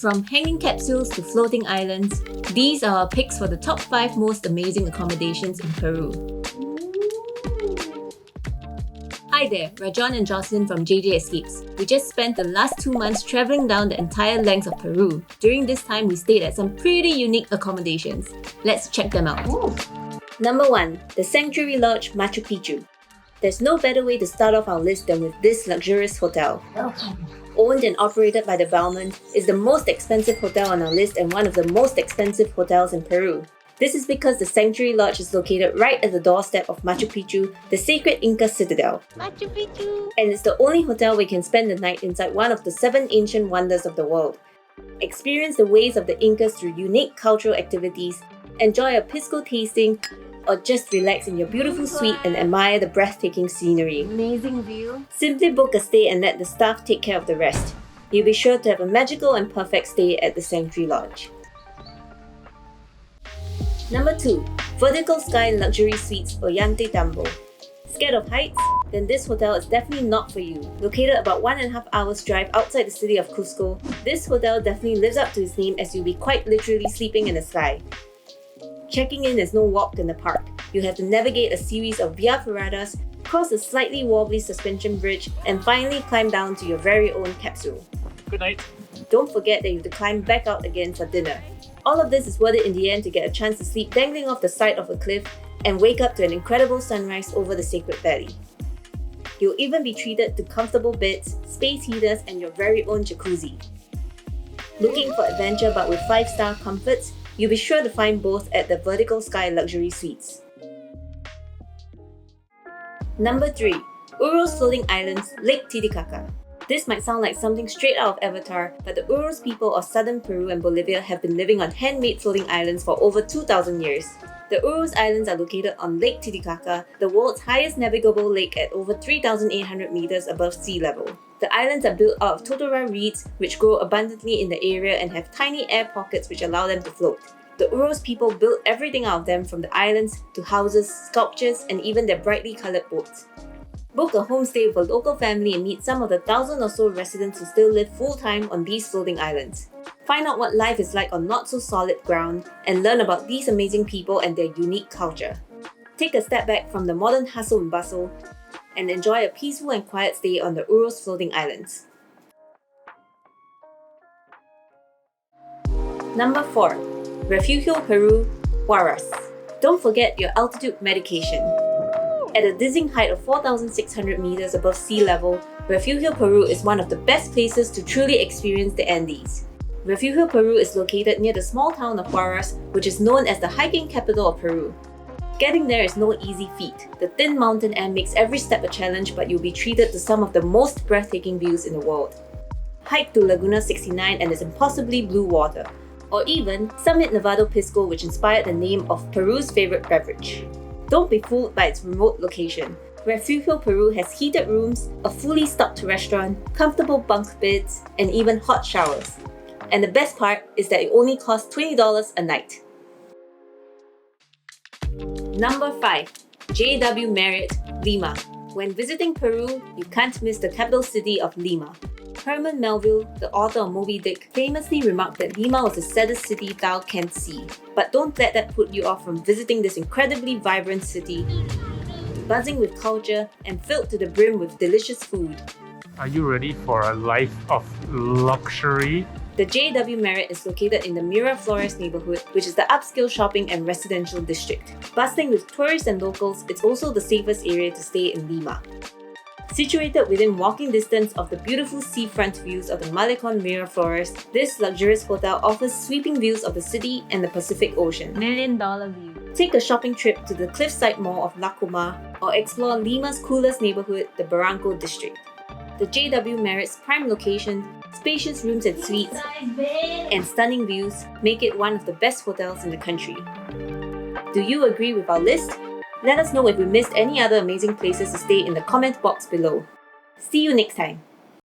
From hanging capsules to floating islands, these are our picks for the top 5 most amazing accommodations in Peru. Hi there, Rajon and Jocelyn from JJ Escapes. We just spent the last 2 months travelling down the entire length of Peru. During this time, we stayed at some pretty unique accommodations. Let's check them out. Ooh. Number 1. The Sanctuary Lodge, Machu Picchu. There's no better way to start off our list than with this luxurious hotel. Owned and operated by the Balmain, is the most expensive hotel on our list and one of the most expensive hotels in Peru. This is because the Sanctuary Lodge is located right at the doorstep of Machu Picchu, the sacred Inca citadel. Machu Picchu! And it's the only hotel where you can spend the night inside one of the 7 ancient wonders of the world. Experience the ways of the Incas through unique cultural activities, enjoy a pisco tasting, or just relax in your beautiful suite and admire the breathtaking scenery. Amazing view. Simply book a stay and let the staff take care of the rest. You'll be sure to have a magical and perfect stay at the Sanctuary Lodge. Number 2. Vertical Sky Luxury Suites, Ollantaytambo. Scared of heights? Then this hotel is definitely not for you. Located about 1.5 hours drive outside the city of Cusco, this hotel definitely lives up to its name as you'll be quite literally sleeping in the sky. Checking in is no walk in the park. You have to navigate a series of via ferratas, cross a slightly wobbly suspension bridge, and finally climb down to your very own capsule. Good night. Don't forget that you have to climb back out again for dinner. All of this is worth it in the end to get a chance to sleep dangling off the side of a cliff and wake up to an incredible sunrise over the Sacred Valley. You'll even be treated to comfortable beds, space heaters, and your very own jacuzzi. Looking for adventure but with 5-star comforts? You'll be sure to find both at the Vertical Sky Luxury Suites. Number 3. Uros Floating Islands, Lake Titicaca. This might sound like something straight out of Avatar, but the Uros people of southern Peru and Bolivia have been living on handmade floating islands for over 2,000 years. The Uros Islands are located on Lake Titicaca, the world's highest navigable lake at over 3,800 meters above sea level. The islands are built out of totara reeds, which grow abundantly in the area and have tiny air pockets which allow them to float. The Uros people built everything out of them, from the islands to houses, sculptures, and even their brightly coloured boats. Book a homestay with a local family and meet some of the 1,000 or so residents who still live full-time on these floating islands. Find out what life is like on not-so-solid ground and learn about these amazing people and their unique culture. Take a step back from the modern hustle and bustle and enjoy a peaceful and quiet stay on the Uros floating islands. Number 4. Refugio, Peru, Huaraz. Don't forget your altitude medication. At a dizzying height of 4,600 meters above sea level, Refugio, Peru is one of the best places to truly experience the Andes. Refugio, Peru is located near the small town of Huaraz, which is known as the hiking capital of Peru. Getting there is no easy feat. The thin mountain air makes every step a challenge, but you'll be treated to some of the most breathtaking views in the world. Hike to Laguna 69 and its impossibly blue water, or even summit Nevado Pisco, which inspired the name of Peru's favorite beverage. Don't be fooled by its remote location. Refugio, Peru has heated rooms, a fully stocked restaurant, comfortable bunk beds, and even hot showers. And the best part is that it only costs $20 a night. Number 5. J W Marriott, Lima. When visiting Peru, you can't miss the capital city of Lima. Herman Melville, the author of Moby Dick, famously remarked that Lima was the saddest city thou canst see. But don't let that put you off from visiting this incredibly vibrant city, buzzing with culture and filled to the brim with delicious food. Are you ready for a life of luxury? The J W Marriott is located in the Miraflores neighborhood, which is the upscale shopping and residential district. Bustling with tourists and locals, it's also the safest area to stay in Lima. Situated within walking distance of the beautiful seafront views of the Malecon Miraflores, this luxurious hotel offers sweeping views of the city and the Pacific Ocean. $1 million view. Take a shopping trip to the cliffside mall of La Coma or explore Lima's coolest neighborhood, the Barranco district. The J W Marriott's prime location, spacious rooms and suites, and stunning views make it one of the best hotels in the country. Do you agree with our list? Let us know if we missed any other amazing places to stay in the comment box below. See you next time!